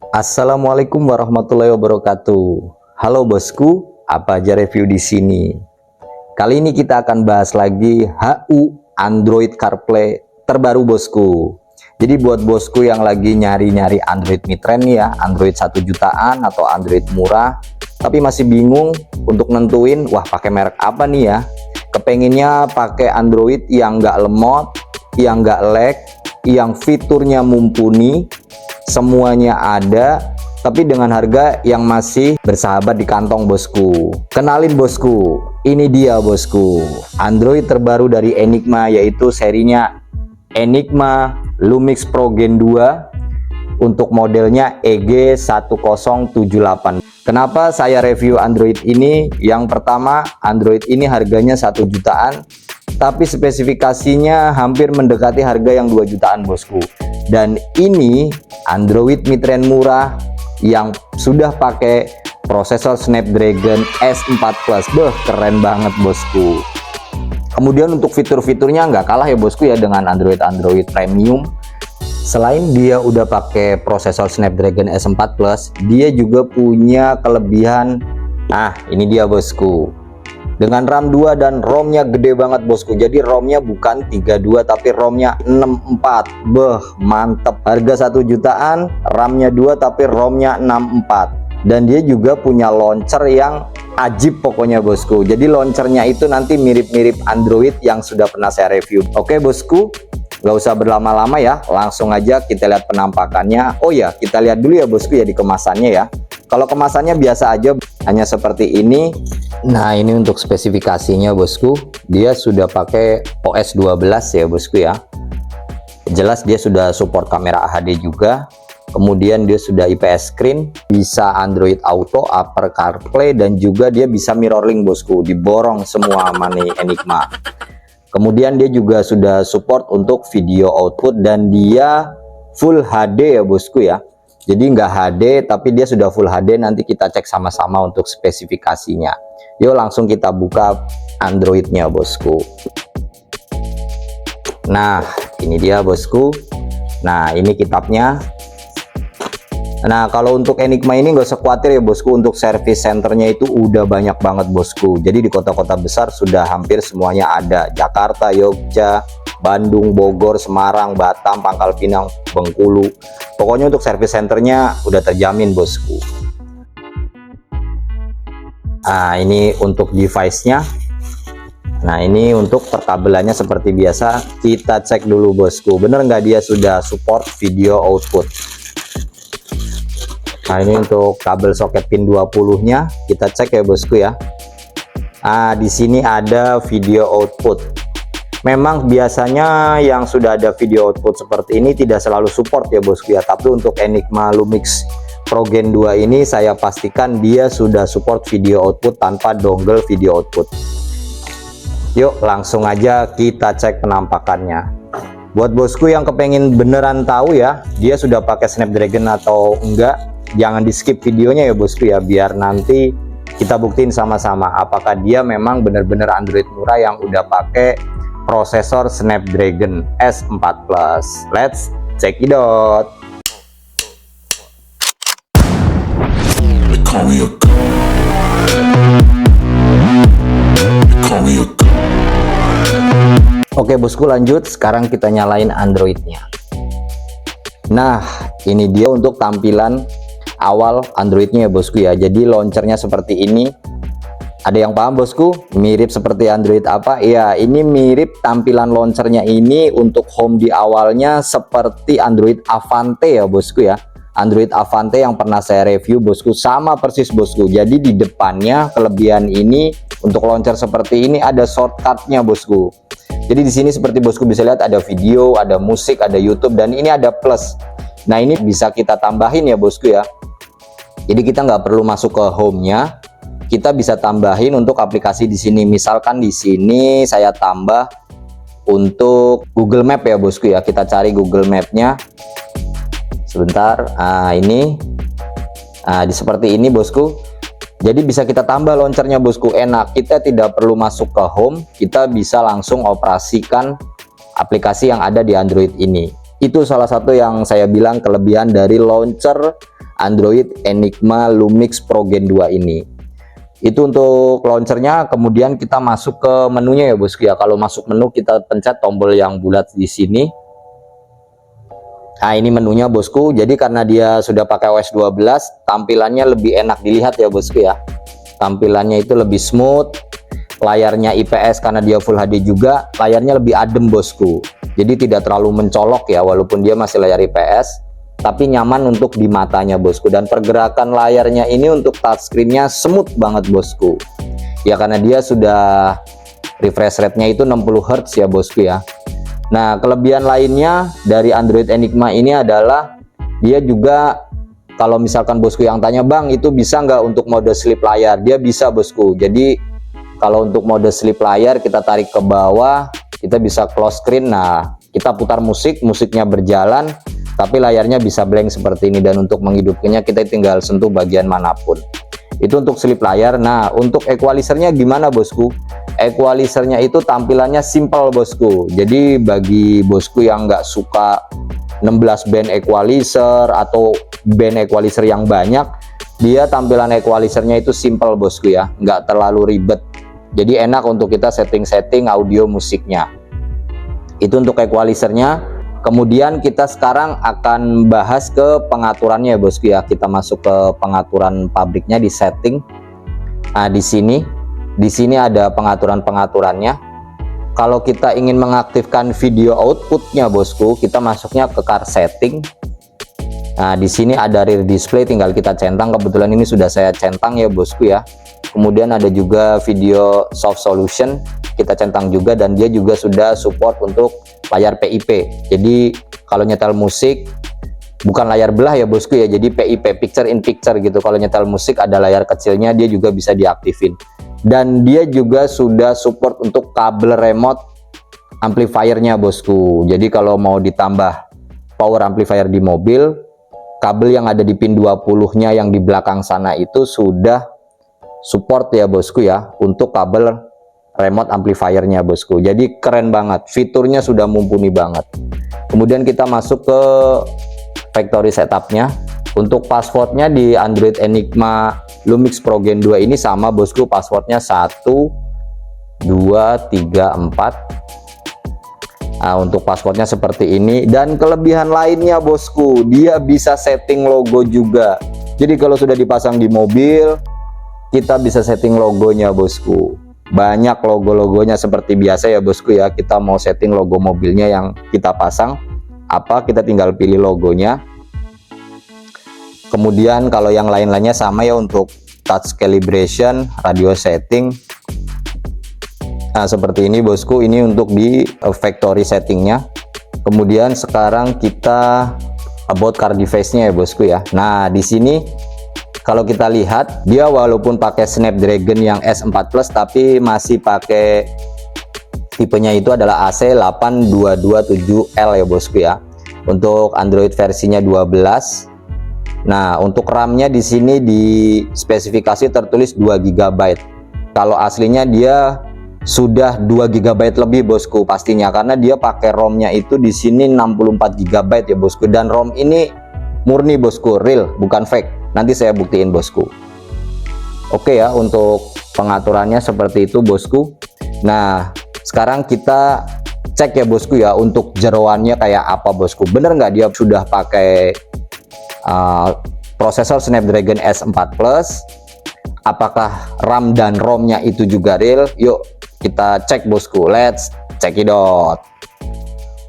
Assalamualaikum warahmatullahi wabarakatuh. Halo bosku, apa aja review di sini. Kali ini kita akan bahas lagi HU Android CarPlay terbaru bosku. Jadi buat bosku yang lagi nyari-nyari Android mid-range ya, Android 1 jutaan atau Android murah, tapi masih bingung untuk nentuin, wah pakai merek apa nih ya. Kepenginnya pakai Android yang nggak lemot, yang nggak lag, yang fiturnya mumpuni, semuanya ada, tapi dengan harga yang masih bersahabat di kantong bosku. Kenalin bosku, ini dia bosku, Android terbaru dari Enigma, yaitu serinya Enigma Lumix Pro Gen 2 untuk modelnya EG1078. Kenapa saya review Android ini? Yang pertama, Android ini harganya 1 jutaan, tapi spesifikasinya hampir mendekati harga yang 2 jutaan bosku. Dan ini Android mid-range murah yang sudah pakai prosesor Snapdragon S4 Plus. Beuh, keren banget bosku. Kemudian untuk fitur-fiturnya nggak kalah ya bosku ya dengan Android premium. Selain dia udah pakai prosesor Snapdragon S4 Plus, dia juga punya kelebihan. Nah, ini dia bosku. Dengan RAM 2 dan ROM-nya gede banget bosku. Jadi ROM-nya bukan 32 tapi ROM-nya 64. Beuh, mantep. Harga 1 jutaan, RAM-nya 2 tapi ROM-nya 64. Dan dia juga punya launcher yang ajib pokoknya bosku. Jadi launchernya itu nanti mirip-mirip Android yang sudah pernah saya review. Oke bosku, nggak usah berlama-lama ya. Langsung aja kita lihat penampakannya. Oh ya, kita lihat dulu ya bosku ya di kemasannya ya. Kalau kemasannya biasa aja, hanya seperti ini. Nah, ini untuk spesifikasinya bosku, dia sudah pakai OS 12 ya bosku ya. Jelas dia sudah support kamera HD juga. Kemudian dia sudah IPS screen, bisa Android Auto, Apple CarPlay, dan juga dia bisa mirroring bosku, diborong semua sama nih Enigma. Kemudian dia juga sudah support untuk video output dan dia full HD ya bosku ya. Jadi nggak HD tapi dia sudah full HD, nanti kita cek sama-sama untuk spesifikasinya. Yuk langsung kita buka Androidnya bosku. Nah ini dia bosku. Nah ini kitabnya. Nah kalau untuk Enigma ini nggak usah khawatir ya bosku, untuk service centernya itu udah banyak banget bosku. Jadi di kota-kota besar sudah hampir semuanya ada. Jakarta, Jogja, Bandung, Bogor, Semarang, Batam, Pangkal Pinang, Bengkulu. Pokoknya untuk service centernya udah terjamin bosku. Nah ini untuk device-nya. Nah ini untuk perkabelannya seperti biasa. Kita cek dulu bosku, bener nggak dia sudah support video output. Nah ini untuk kabel soket pin 20 nya kita cek ya bosku ya. Nah di sini ada video output. Memang biasanya yang sudah ada video output seperti ini tidak selalu support ya bosku ya, tapi untuk Enigma Lumix Pro Gen 2 ini saya pastikan dia sudah support video output tanpa dongle video output. Yuk langsung aja kita cek penampakannya. Buat bosku yang kepengen beneran tahu ya dia sudah pakai Snapdragon atau enggak, jangan di skip videonya ya bosku ya, biar nanti kita buktiin sama-sama apakah dia memang bener-bener Android murah yang udah pakai prosesor Snapdragon S4 Plus. Let's check it out. Oke bosku, lanjut. Sekarang kita nyalain Androidnya. Nah ini dia untuk tampilan awal Androidnya ya bosku ya. Jadi launchernya seperti ini. Ada yang paham bosku? Mirip seperti Android apa? Ya ini mirip tampilan launchernya ini. Untuk home di awalnya seperti Android Avante ya bosku ya. Android Avante yang pernah saya review bosku, sama persis bosku. Jadi di depannya kelebihan ini untuk launcher seperti ini ada shortcutnya bosku. Jadi di sini seperti bosku bisa lihat ada video, ada musik, ada YouTube, dan ini ada plus. Nah ini bisa kita tambahin ya bosku ya. Jadi kita nggak perlu masuk ke home-nya. Kita bisa tambahin untuk aplikasi di sini. Misalkan di sini saya tambah untuk Google Map ya bosku ya. Kita cari Google Map-nya. Sebentar. Nah, ini. Nah, seperti ini bosku. Jadi bisa kita tambah launchernya bosku. Enak. Kita tidak perlu masuk ke home. Kita bisa langsung operasikan aplikasi yang ada di Android ini. Itu salah satu yang saya bilang kelebihan dari launcher Android Enigma Lumix Pro Gen 2 ini. Itu untuk launchernya. Kemudian kita masuk ke menunya ya bosku ya. Kalau masuk menu kita pencet tombol yang bulat di sini. Nah ini menunya bosku. Jadi karena dia sudah pakai OS 12, tampilannya lebih enak dilihat ya bosku ya. Tampilannya itu lebih smooth. Layarnya IPS karena dia Full HD juga. Layarnya lebih adem bosku. Jadi tidak terlalu mencolok ya, walaupun dia masih layar IPS, tapi nyaman untuk di matanya bosku. Dan pergerakan layarnya ini untuk touchscreen-nya smooth banget bosku. Ya karena dia sudah refresh rate-nya itu 60 Hz ya bosku ya. Nah kelebihan lainnya dari Android Enigma ini adalah dia juga, kalau misalkan bosku yang tanya, bang itu bisa nggak untuk mode sleep layar? Dia bisa bosku. Jadi kalau untuk mode sleep layar kita tarik ke bawah, kita bisa close screen. Nah kita putar musik, musiknya berjalan tapi layarnya bisa blank seperti ini. Dan untuk menghidupkannya kita tinggal sentuh bagian manapun. Itu untuk sleep layar. Nah untuk equalizernya gimana bosku? Equalizernya itu tampilannya simple bosku. Jadi bagi bosku yang nggak suka 16 band equalizer atau band equalizer yang banyak, dia tampilan equalizernya itu simple bosku ya, nggak terlalu ribet. Jadi enak untuk kita setting-setting audio musiknya. Itu untuk equalizernya. Kemudian kita sekarang akan bahas ke pengaturannya ya bosku ya. Kita masuk ke pengaturan pabriknya di setting. Nah di sini ada pengaturannya. Kalau kita ingin mengaktifkan video outputnya bosku, kita masuknya ke car setting. Nah di sini ada rear display, tinggal kita centang. Kebetulan ini sudah saya centang ya bosku ya. Kemudian ada juga video soft solution, kita centang juga, dan dia juga sudah support untuk layar PIP. Jadi kalau nyetel musik bukan layar belah ya bosku ya, jadi PIP, picture in picture gitu. Kalau nyetel musik ada layar kecilnya, dia juga bisa diaktifin. Dan dia juga sudah support untuk kabel remote amplifiernya bosku. Jadi kalau mau ditambah power amplifier di mobil, kabel yang ada di pin 20 nya yang di belakang sana itu sudah support ya bosku ya untuk kabel remote amplifiernya bosku. Jadi keren banget, fiturnya sudah mumpuni banget. Kemudian kita masuk ke factory setupnya. Untuk passwordnya di Android Enigma Lumix Pro Gen 2 ini sama bosku, passwordnya 1 2 3 4. Nah untuk passwordnya seperti ini. Dan kelebihan lainnya bosku, dia bisa setting logo juga. Jadi kalau sudah dipasang di mobil, kita bisa setting logonya bosku. Banyak logo-logonya seperti biasa ya bosku ya. Kita mau setting logo mobilnya yang kita pasang apa, kita tinggal pilih logonya. Kemudian kalau yang lain-lainnya sama ya, untuk touch calibration, radio setting. Nah seperti ini bosku, ini untuk di factory settingnya. Kemudian sekarang kita about car device-nya ya bosku ya. Nah di sini kalau kita lihat, dia walaupun pakai Snapdragon yang S4 Plus, tapi masih pakai tipenya itu adalah AC8227L ya bosku ya. Untuk Android versinya 12. Nah, untuk RAM-nya di sini di spesifikasi tertulis 2 GB. Kalau aslinya dia sudah 2 GB lebih bosku pastinya, karena dia pakai ROM-nya itu di sini 64 GB ya bosku. Dan ROM ini murni bosku, real, bukan fake. Nanti saya buktiin bosku. Oke ya, untuk pengaturannya seperti itu bosku. Nah sekarang kita cek ya bosku ya, untuk jeroannya kayak apa bosku. Bener nggak dia sudah pakai prosesor Snapdragon S4 Plus? Apakah RAM dan ROM-nya itu juga real? Yuk kita cek bosku, let's check it out.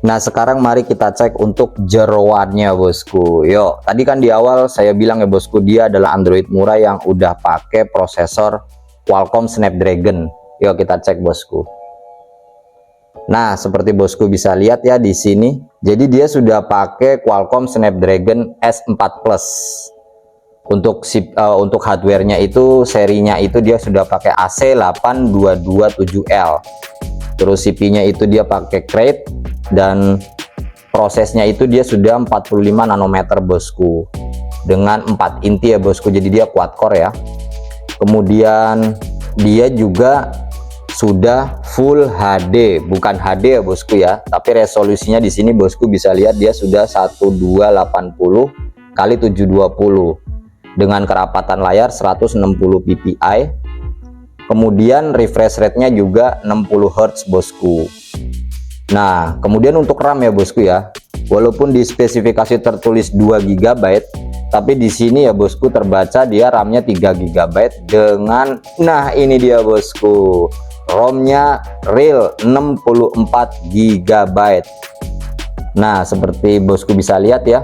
Nah sekarang mari kita cek untuk jeroannya bosku. Yuk, tadi kan di awal saya bilang ya bosku, dia adalah Android murah yang udah pakai prosesor Qualcomm Snapdragon. Yuk kita cek bosku. Nah seperti bosku bisa lihat ya di sini, jadi dia sudah pakai Qualcomm Snapdragon S4 Plus. Untuk hardwarenya itu, serinya itu dia sudah pakai AC8227L. Terus CPU-nya itu dia pakai Crate, dan prosesnya itu dia sudah 45 nanometer bosku, dengan 4 inti ya bosku. Jadi dia quad core ya. Kemudian dia juga sudah full HD, bukan HD ya bosku ya, tapi resolusinya di sini bosku bisa lihat dia sudah 1280 kali 720 dengan kerapatan layar 160 ppi. Kemudian refresh rate-nya juga 60 Hz bosku. Nah, kemudian untuk RAM ya bosku ya. Walaupun di spesifikasi tertulis 2 GB, tapi di sini ya bosku terbaca dia RAM-nya 3 GB dengan, nah ini dia bosku, ROM-nya real 64 GB. Nah, seperti bosku bisa lihat ya.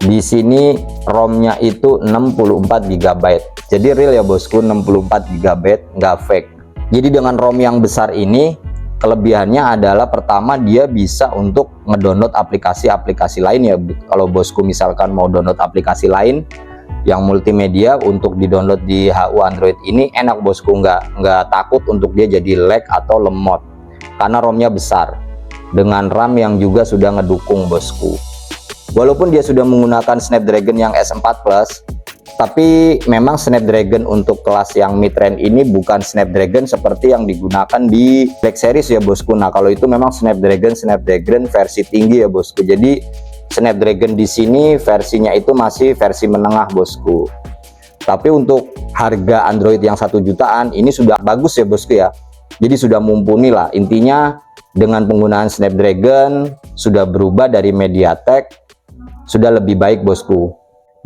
Di sini ROM-nya itu 64 GB. Jadi real ya bosku, 64 GB, nggak fake. Jadi dengan ROM yang besar ini, kelebihannya adalah pertama dia bisa untuk ngedownload aplikasi-aplikasi lain ya. Kalau bosku misalkan mau download aplikasi lain yang multimedia untuk di-download di HU Android ini enak bosku, nggak takut untuk dia jadi lag atau lemot karena ROM-nya besar dengan RAM yang juga sudah ngedukung bosku. Walaupun dia sudah menggunakan Snapdragon yang S4 Plus, tapi memang Snapdragon untuk kelas yang mid-range ini bukan Snapdragon seperti yang digunakan di Black Series ya bosku. Nah, kalau itu memang Snapdragon versi tinggi ya bosku. Jadi Snapdragon di sini versinya itu masih versi menengah bosku. Tapi untuk harga Android yang 1 jutaan ini sudah bagus ya bosku ya. Jadi sudah mumpuni lah. Intinya dengan penggunaan Snapdragon sudah berubah dari MediaTek, sudah lebih baik bosku.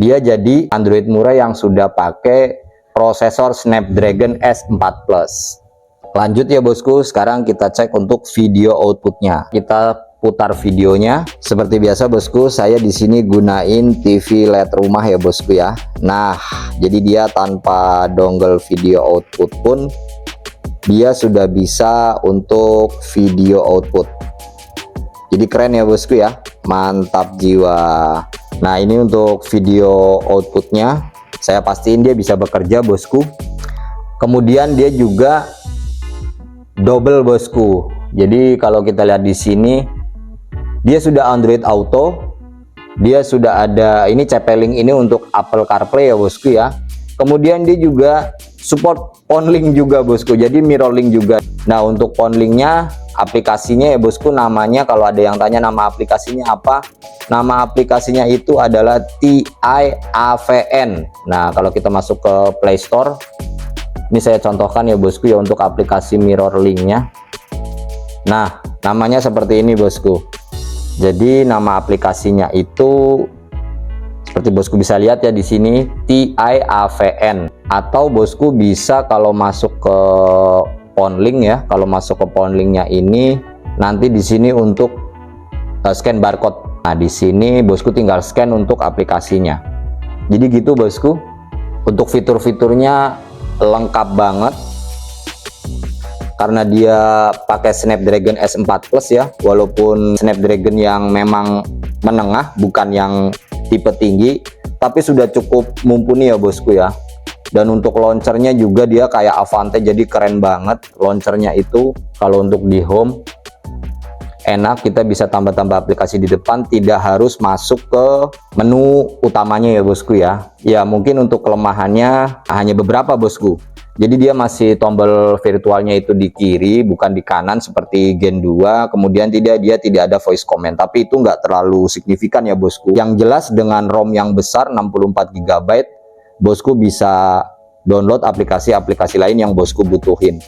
Dia jadi Android murah yang sudah pakai prosesor Snapdragon S4 Plus. Lanjut ya bosku, sekarang kita cek untuk video outputnya. Kita putar videonya. Seperti biasa bosku, saya di sini gunain TV LED rumah ya bosku ya. Nah, jadi dia tanpa dongle video output pun dia sudah bisa untuk video output. Jadi keren ya bosku ya, mantap jiwa. Nah, ini untuk video outputnya, saya pastiin dia bisa bekerja bosku. Kemudian dia juga double bosku. Jadi kalau kita lihat di sini, dia sudah Android Auto, dia sudah ada ini CP-Link ini untuk Apple CarPlay ya bosku ya. Kemudian dia juga support PhoneLink juga bosku, jadi MirrorLink juga. Nah, untuk PhoneLink-nya, aplikasinya ya bosku, namanya kalau ada yang tanya nama aplikasinya apa, nama aplikasinya itu adalah TIAVN. Nah, kalau kita masuk ke Play Store, ini saya contohkan ya bosku ya untuk aplikasi MirrorLink-nya. Nah, namanya seperti ini bosku. Jadi nama aplikasinya itu seperti bosku bisa lihat ya di sini, TIAVN. Atau bosku bisa kalau masuk ke PhoneLink ya, kalau masuk ke PhoneLink-nya ini nanti di sini untuk scan barcode. Nah, di sini bosku tinggal scan untuk aplikasinya. Jadi gitu bosku. Untuk fitur-fiturnya lengkap banget. Karena dia pakai Snapdragon S4 Plus ya, walaupun Snapdragon yang memang menengah, bukan yang tipe tinggi, tapi sudah cukup mumpuni ya bosku ya. Dan untuk launchernya juga dia kayak Avante, jadi keren banget launchernya itu. Kalau untuk di home enak, kita bisa tambah-tambah aplikasi di depan, tidak harus masuk ke menu utamanya ya bosku ya. Ya mungkin untuk kelemahannya hanya beberapa bosku. Jadi dia masih tombol virtualnya itu di kiri, bukan di kanan seperti Gen 2. Kemudian dia tidak ada voice command, tapi itu nggak terlalu signifikan ya bosku. Yang jelas dengan ROM yang besar 64 GB, bosku bisa download aplikasi-aplikasi lain yang bosku butuhin.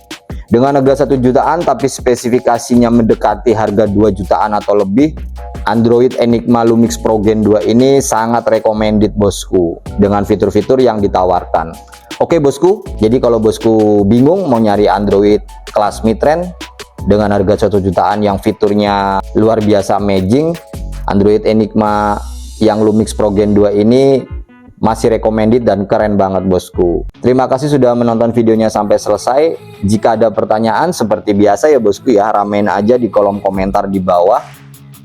Dengan harga 1 jutaan tapi spesifikasinya mendekati harga 2 jutaan atau lebih, Android Enigma Lumix Pro Gen 2 ini sangat recommended bosku dengan fitur-fitur yang ditawarkan. Oke bosku, jadi kalau bosku bingung mau nyari Android kelas mid-range dengan harga 1 jutaan yang fiturnya luar biasa amazing, Android Enigma yang Lumix Pro Gen 2 ini masih recommended dan keren banget bosku. Terima kasih sudah menonton videonya sampai selesai. Jika ada pertanyaan seperti biasa ya bosku ya, ramein aja di kolom komentar di bawah.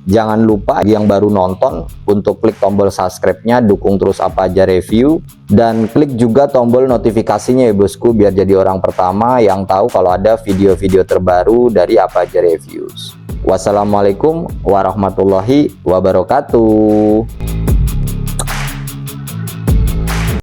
Jangan lupa yang baru nonton untuk klik tombol subscribe-nya, dukung terus Apa Aja Review, dan klik juga tombol notifikasinya ya bosku biar jadi orang pertama yang tahu kalau ada video-video terbaru dari Apa Aja Reviews. Wassalamualaikum warahmatullahi wabarakatuh.